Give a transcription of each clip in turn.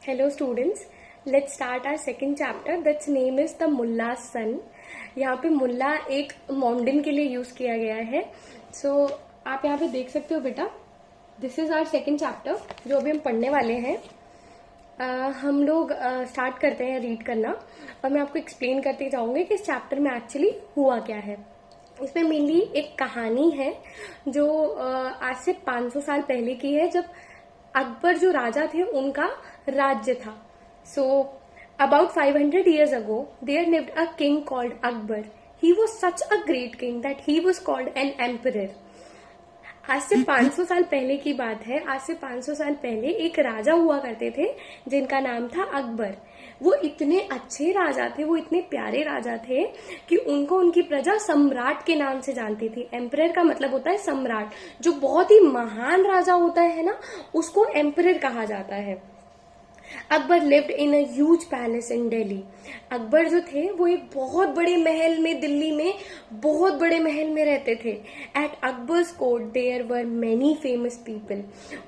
Hello students, let's start our second chapter that's name is the Mulla's son. यहाँ पे मुल्ला एक मॉन्डिन के लिए यूज किया गया है. आप यहाँ पे देख सकते हो बेटा, this is our second chapter जो अभी हम पढ़ने वाले हैं. हम लोग स्टार्ट करते हैं रीड करना और मैं आपको एक्सप्लेन करते जाऊंगी कि इस चैप्टर में एक्चुअली हुआ क्या है. इसमें मेनली एक कहानी है जो आज से 500 साल पहले की है, जब अकबर जो राजा थे उनका राज्य था. So about 500 years ago there lived a king called Akbar. He was such a great king that he was called an emperor. आज से 500 साल पहले की बात है. आज से 500 साल पहले एक राजा हुआ करते थे जिनका नाम था अकबर. वो इतने अच्छे राजा थे, वो इतने प्यारे राजा थे कि उनको उनकी प्रजा सम्राट के नाम से जानती थी. एम्परर का मतलब होता है सम्राट. जो बहुत ही महान राजा होता है ना, उसको एम्परर कहा जाता है. Akbar lived in a huge palace in Delhi. Akbar जो थे वो एक बहुत बड़े महल में, दिल्ली में बहुत बड़े महल में रहते थे. At Akbar's court there were many famous people.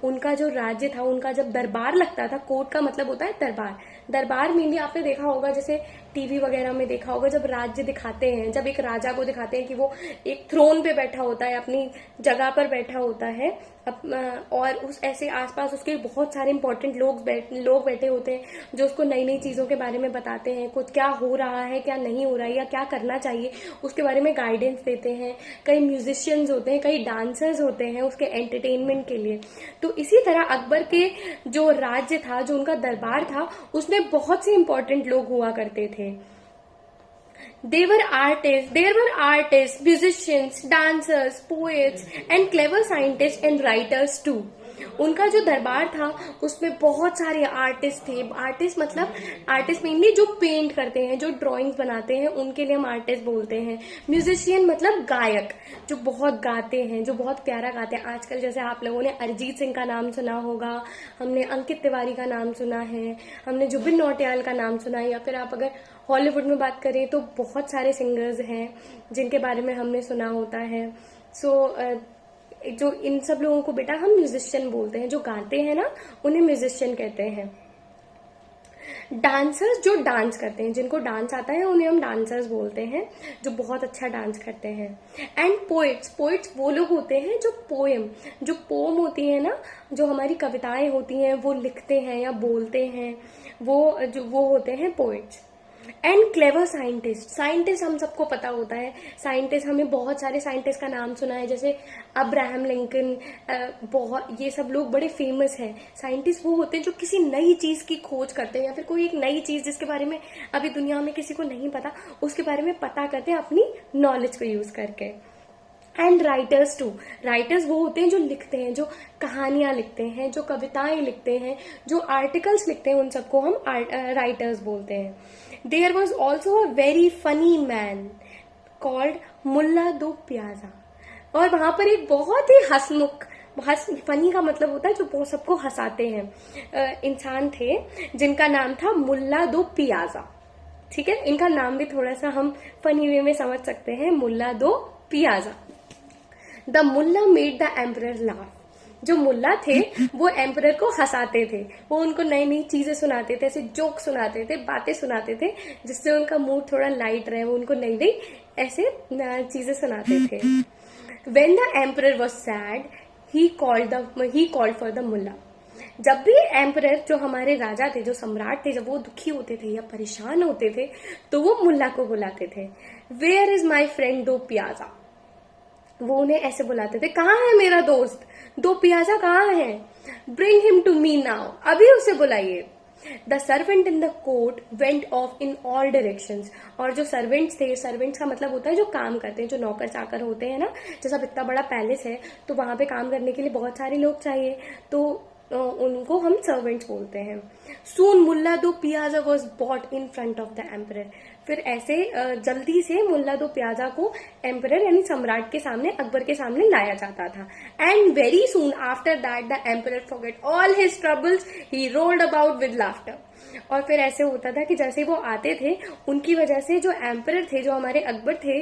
उनका जो राज्य था, उनका जब दरबार लगता था, कोर्ट का मतलब होता है दरबार. दरबार में भी आपने देखा होगा, जैसे टीवी वगैरह में देखा होगा, जब राज्य दिखाते हैं, जब एक राजा को दिखाते हैं कि वो एक थ्रोन पे बैठा होता है, अपनी जगह पर बैठा होता है, और उस ऐसे आसपास उसके बहुत सारे इंपॉर्टेंट लोग बैठे होते हैं जो उसको नई नई चीजों के बारे में बताते हैं. कुछ क्या हो रहा है, क्या नहीं हो रहा है, या क्या करना चाहिए, उसके बारे में गाइडेंस देते हैं. कई म्यूजिशियंस होते हैं, कई डांसर्स होते हैं उसके एंटरटेनमेंट के लिए. तो इसी तरह अकबर के जो राज्य था, जो उनका दरबार था, उसमें बहुत से इंपॉर्टेंट लोग हुआ करते थे. There were artists, musicians, dancers, poets and clever scientists and writers too. उनका जो दरबार था उसमें बहुत सारे आर्टिस्ट थे. आर्टिस्ट मतलब आर्टिस्ट मेनली जो पेंट करते हैं, जो ड्राइंग्स बनाते हैं, उनके लिए हम आर्टिस्ट बोलते हैं. म्यूजिशियन मतलब गायक, जो बहुत गाते हैं, जो बहुत प्यारा गाते हैं. आजकल जैसे आप लोगों ने अरिजीत सिंह का नाम सुना होगा, हमने अंकित तिवारी का नाम सुना है, हमने जुबिन नौटियाल का नाम सुना है, या फिर आप अगर हॉलीवुड में बात करें तो बहुत सारे सिंगर्स हैं जिनके बारे में हमने सुना होता है. जो इन सब लोगों को बेटा हम म्यूजिशियन बोलते हैं. जो गाते हैं ना, उन्हें म्यूजिशियन कहते हैं. डांसर्स जो डांस करते हैं, जिनको डांस आता है, उन्हें हम डांसर्स बोलते हैं, जो बहुत अच्छा डांस करते हैं. एंड पोएट्स वो लोग होते हैं जो पोम होती है ना, जो हमारी कविताएं होती हैं, वो लिखते हैं या बोलते हैं, वो होते हैं पोएट्स. एंड क्लेवर साइंटिस्ट हम सबको पता होता है. साइंटिस्ट, हमें बहुत सारे साइंटिस्ट का नाम सुना है, जैसे अब्राहम लिंकन, बहुत ये सब लोग बड़े फेमस हैं. साइंटिस्ट वो होते हैं जो किसी नई चीज की खोज करते हैं, या फिर कोई एक नई चीज जिसके बारे में अभी दुनिया में किसी को नहीं पता, उसके बारे में पता करते हैं अपनी नॉलेज को यूज करके. एंड राइटर्स वो होते हैं जो लिखते हैं, जो कहानियां लिखते हैं, जो कविताएं लिखते हैं, जो आर्टिकल्स लिखते हैं, उन सबको हम राइटर्स बोलते हैं. There was also a very funny man called Mulla Do Pyaza. और वहां पर एक बहुत ही फनी का मतलब होता है जो बहुत सबको हंसाते हैं, इंसान थे जिनका नाम था मुल्ला दो पियाजा. ठीक है, इनका नाम भी थोड़ा सा हम फनी वे में समझ सकते हैं, Mulla Do Piyaza. The Mulla made the emperor laugh. जो मुल्ला थे वो एम्परर को हंसाते थे, वो उनको नई नई चीजें सुनाते थे, ऐसे जोक सुनाते थे, बातें सुनाते थे, जिससे उनका मूड थोड़ा लाइट रहे. वो उनको नई नई ऐसे चीजें सुनाते थे. When the emperor was sad, he called for the मुल्ला. जब भी एम्परर, जो हमारे राजा थे, जो सम्राट थे, जब वो दुखी होते थे या परेशान होते थे, तो वो मुल्ला को बुलाते थे. Where is my friend दो प्याजा. वो उन्हें ऐसे बुलाते थे, कहाँ है मेरा दोस्त दो प्याजा, कहाँ है. Bring him to me now. अभी उसे बुलाइए. The servant in the court went of in all directions. और जो सर्वेंट्स थे, सर्वेंट्स का मतलब होता है जो काम करते हैं, जो नौकर चाकर होते हैं ना. जैसा इतना बड़ा पैलेस है तो वहां पे काम करने के लिए बहुत सारे लोग चाहिए, तो उनको हम सर्वेंट्स बोलते हैं. सून मुल्ला Do piazza was bought in front of the emperor. फिर ऐसे जल्दी से मुल्ला दो प्याजा को एम्परर यानी सम्राट के सामने, अकबर के सामने लाया जाता था. And very soon after that the emperor forget all his troubles, he rolled about with laughter. और फिर ऐसे होता था कि जैसे वो आते थे, उनकी वजह से जो एम्परर थे, जो हमारे अकबर थे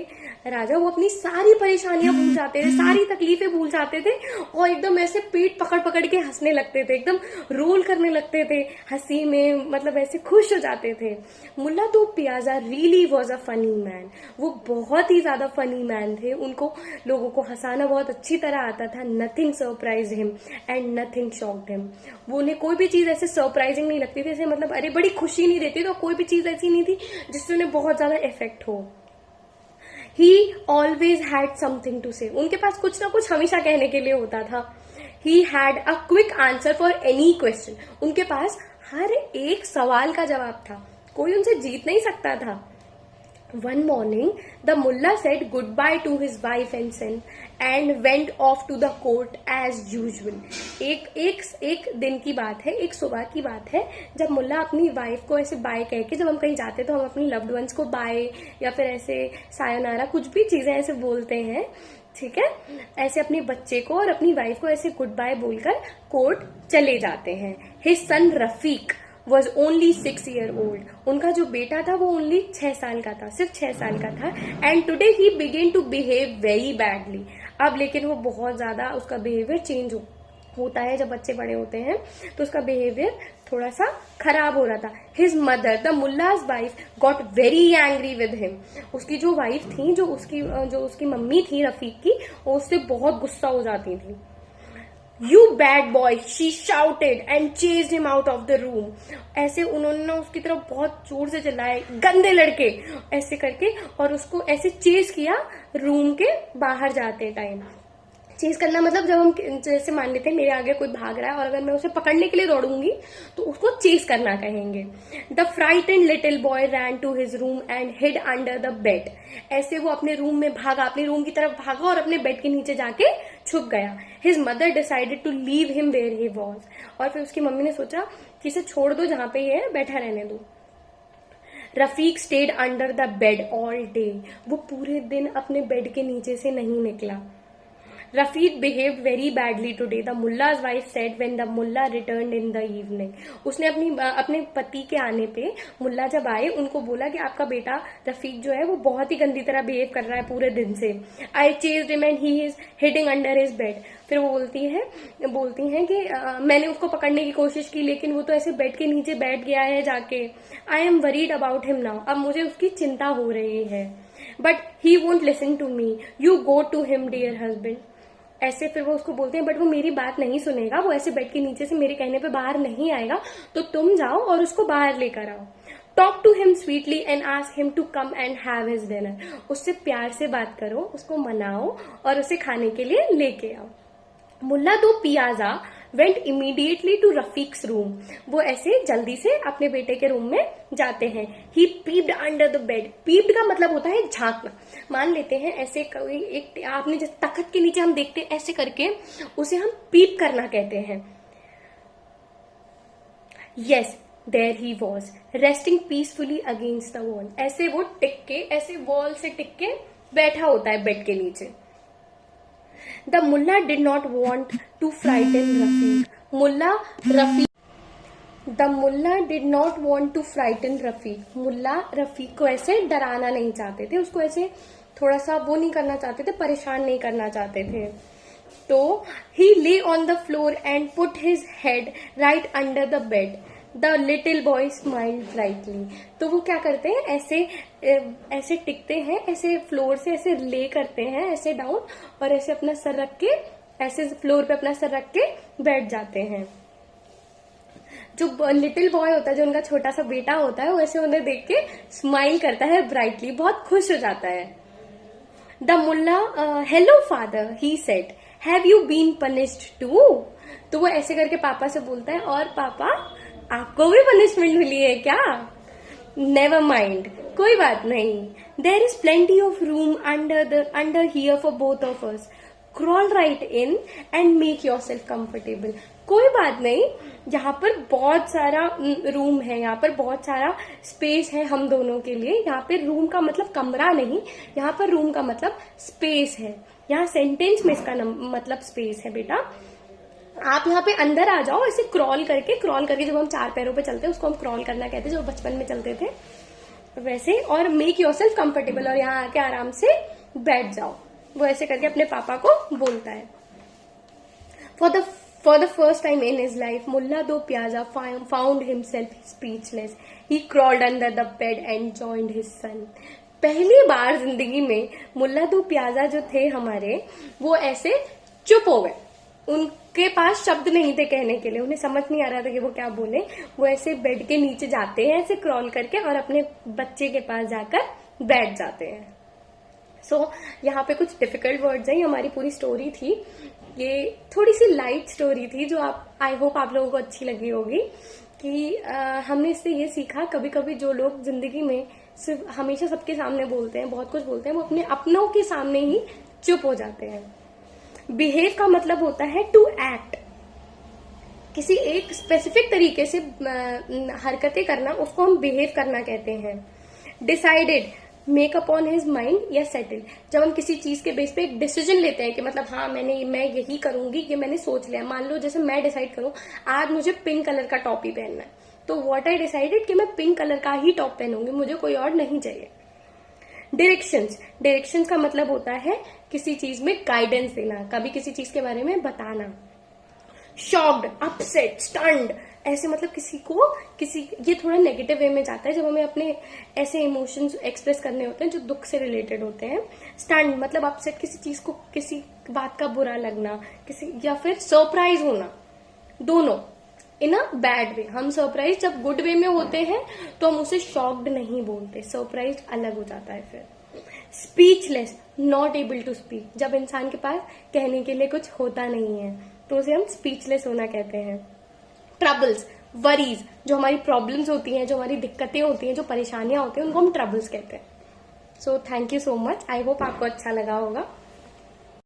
राजा, वो अपनी सारी परेशानियां भूल जाते थे, सारी तकलीफें भूल जाते थे और एकदम ऐसे पेट पकड़ पकड़ के हंसने लगते थे, एकदम रोल करने लगते थे हंसी में, मतलब ऐसे खुश हो जाते थे। मुल्ला तो piazza really was a funny man. वो बहुत ही ज्यादा फनी मैन थे, उनको लोगों को हंसाना बहुत अच्छी तरह आता था। Nothing surprise him and nothing shocked him. वो उन्हें कोई भी चीज ऐसे सरप्राइजिंग नहीं लगती थी, ऐसे मतलब अरे बड़ी खुशी नहीं देती, तो कोई भी चीज ऐसी नहीं थी जिससे उन्हें बहुत ज्यादा इफेक्ट हो। He always had something to say. उनके पास कुछ ना कुछ हमेशा कहने के लिए होता था। He had a quick answer for any question. उनके पास हर एक सवाल का जवाब था, कोई उनसे जीत नहीं सकता था। One morning, the mullah said goodbye to his wife and son and went off to the court as usual. एक दिन की बात है, एक सुबह की बात है, जब मुल्ला अपनी वाइफ को ऐसे बाय कह के, जब हम कहीं जाते तो हम अपनी लव्ड वंस को बाय या फिर ऐसे सायोनारा कुछ भी चीजें ऐसे बोलते हैं, ठीक है, ऐसे अपने बच्चे को और अपनी वाइफ को ऐसे गुड बाय बोलकर कोर्ट चले जाते हैं। His son Rafiq was only 6 year old. उनका जो बेटा था वो ओनली 6 साल का था, सिर्फ 6 साल का था। And today he began to behave very badly. अब लेकिन वो बहुत ज्यादा, उसका बिहेवियर चेंज होता है जब बच्चे बड़े होते हैं, तो उसका बिहेवियर थोड़ा सा खराब हो रहा था. His mother the Mulla's wife got very angry with him. उसकी जो वाइफ थी, जो उसकी मम्मी थी रफीक की, वो उससे बहुत गुस्सा हो जाती थी. You bad boy, she shouted and chased him out of the room. ऐसे उन्होंने ना उसकी तरफ बहुत जोर से चिल्लाए, गंदे लड़के, ऐसे करके, और उसको ऐसे चेज किया रूम के बाहर जाते टाइम. चेज करना मतलब जब हम जैसे मान लेते हैं मेरे आगे कोई भाग रहा है और अगर मैं उसे पकड़ने के लिए दौड़ूंगी तो उसको चेज करना कहेंगे. The frightened little boy ran to his room and hid under the bed. ऐसे वो अपने रूम में भागा, अपने रूम की तरफ भागा और अपने बेड के नीचे जाके छुप गया. His mother decided to leave him where he was. और फिर उसकी मम्मी ने सोचा कि इसे छोड़ दो, जहां पे ये बैठा रहने दो. Rafiq stayed under the bed all day. वो पूरे दिन अपने बेड के नीचे से नहीं निकला. Rafiq behaved very badly today, the mullah's wife said when the mullah returned in the evening. उसने अपने पति के आने पे, मुल्ला जब आए, उनको बोला कि आपका बेटा रफीक जो है वो बहुत ही गंदी तरह बिहेव कर रहा है पूरे दिन से. I chased him and he is hiding under his bed. फिर वो बोलती हैं कि मैंने उसको पकड़ने की कोशिश की लेकिन वो तो ऐसे बेड के नीचे बैठ गया है जाके. I am worried about him now. अब मुझे उसकी चिंता हो रही है. But he won't listen to me. You go to him, dear husband. ऐसे फिर वो उसको बोलते हैं, बट वो मेरी बात नहीं सुनेगा, वो ऐसे बेड के नीचे से मेरे कहने पे बाहर नहीं आएगा, तो तुम जाओ और उसको बाहर लेकर आओ. Talk to him sweetly and ask him to come and have his dinner. उससे प्यार से बात करो, उसको मनाओ और उसे खाने के लिए लेके आओ. Mulla Do Piyaza went immediately to Rafiq's room. वो ऐसे जल्दी से अपने बेटे के रूम में जाते हैं. He peeped under the bed. Peeped का मतलब होता है झांकना. मान लेते हैं ऐसे कोई एक, आपने जैसे तख्त के नीचे हम देखते हैं ऐसे करके, उसे हम पीप करना कहते हैं. Yes, there he was resting peacefully against the wall. ऐसे वो टिक के, ऐसे वॉल से टिक के बैठा होता है बेड के नीचे. The mullah did not want to frighten Rafiq. The mullah did not want to frighten Rafiq. मुल्ला रफीक को ऐसे डराना नहीं चाहते थे, उसको ऐसे थोड़ा सा वो नहीं करना चाहते थे, परेशान नहीं करना चाहते थे. तो he lay on the floor and put his head right under the bed. The little boy smiled brightly. तो वो क्या करते हैं, ऐसे टिकते हैं, ऐसे फ्लोर से ऐसे ले करते हैं ऐसे डाउन, और ऐसे अपना सर रख के, ऐसे फ्लोर पे अपना सर रख के बैठ जाते हैं. जो लिटिल बॉय होता है, जो उनका छोटा सा बेटा होता है, वो ऐसे उन्हें देख के स्माइल करता है ब्राइटली, बहुत खुश हो जाता है. द मुल्ला, hello father, he said, have you been punished too. तो वो ऐसे करके पापा से बोलता है, और पापा आपको भी पनिशमेंट मिली है क्या? नेवर माइंड, कोई बात नहीं. There is plenty of room under here for both of us. Crawl right in and make your self comfortable. कोई बात नहीं, यहाँ पर बहुत सारा रूम है, यहाँ पर बहुत सारा स्पेस है हम दोनों के लिए. यहाँ पे रूम का मतलब कमरा नहीं, यहाँ पर रूम का मतलब स्पेस है. यहाँ सेंटेंस में इसका मतलब स्पेस है बेटा. आप यहाँ पे अंदर आ जाओ, ऐसे क्रॉल करके जब हम 4 पैरों पे चलते हैं उसको हम क्रॉल करना कहते हैं, जो बचपन में चलते थे वैसे। और मेक योर सेल्फ कंफर्टेबल, और यहाँ आके आराम से बैठ जाओ। वो ऐसे करके अपने पापा को बोलता है। For the first time in his life, Mullah Do Piazza found himself speechless. He crawled under the bed and joined his son. पहली बार जिंदगी में मुल्ला दो प्याजा जो थे हमारे, वो ऐसे चुप हो गए। उनके पास शब्द नहीं थे कहने के लिए, उन्हें समझ नहीं आ रहा था कि वो क्या बोले। वो ऐसे बेड के नीचे जाते हैं ऐसे क्रॉल करके और अपने बच्चे के पास जाकर बैठ जाते हैं। सो यहाँ पे कुछ डिफिकल्ट वर्ड्स हैं। हमारी पूरी स्टोरी थी, ये थोड़ी सी लाइट स्टोरी थी जो आई होप आप लोगों को अच्छी लगी होगी। कि हमने इससे ये सीखा, कभी कभी जो लोग जिंदगी में सिर्फ हमेशा सबके सामने बोलते हैं, बहुत कुछ बोलते हैं, वो अपने अपनों के सामने ही चुप हो जाते हैं। बिहेव का मतलब होता है टू एक्ट, किसी एक स्पेसिफिक तरीके से हरकतें करना, उसको हम बिहेव करना कहते हैं। Decided, make upon his mind या सेटल, जब हम किसी चीज के बेस पे एक डिसीजन लेते हैं कि मतलब हाँ मैं यही करूंगी, ये मैंने सोच लिया। मान लो जैसे मैं डिसाइड करूं आज मुझे पिंक कलर का टॉप ही पहनना है, तो व्हाट आई डिसाइडेड कि मैं पिंक कलर का ही टॉप पहनूंगी, मुझे कोई और नहीं चाहिए। डायरेक्शंस का मतलब होता है किसी चीज में गाइडेंस देना, कभी किसी चीज के बारे में बताना। शॉक्ड, अपसेट, स्टन्ड, ऐसे मतलब ये थोड़ा नेगेटिव वे में जाता है जब हमें अपने ऐसे इमोशंस एक्सप्रेस करने होते हैं जो दुख से रिलेटेड होते हैं। स्टन्ड मतलब अपसेट, किसी चीज को, किसी बात का बुरा लगना, या फिर सरप्राइज होना, दोनों इन अ बैड वे। हम सरप्राइज जब गुड वे में होते हैं तो हम उसे शॉक्ड नहीं बोलते, सरप्राइज अलग हो जाता है फिर। Speechless, not able to speak, जब इंसान के पास कहने के लिए कुछ होता नहीं है तो उसे हम स्पीचलेस होना कहते हैं। ट्रबल्स, वरीज, जो हमारी प्रॉब्लम्स होती हैं, जो हमारी दिक्कतें होती हैं, जो परेशानियां होती हैं, उनको हम ट्रबल्स कहते हैं। So thank you so much, I hope आपको अच्छा लगा होगा।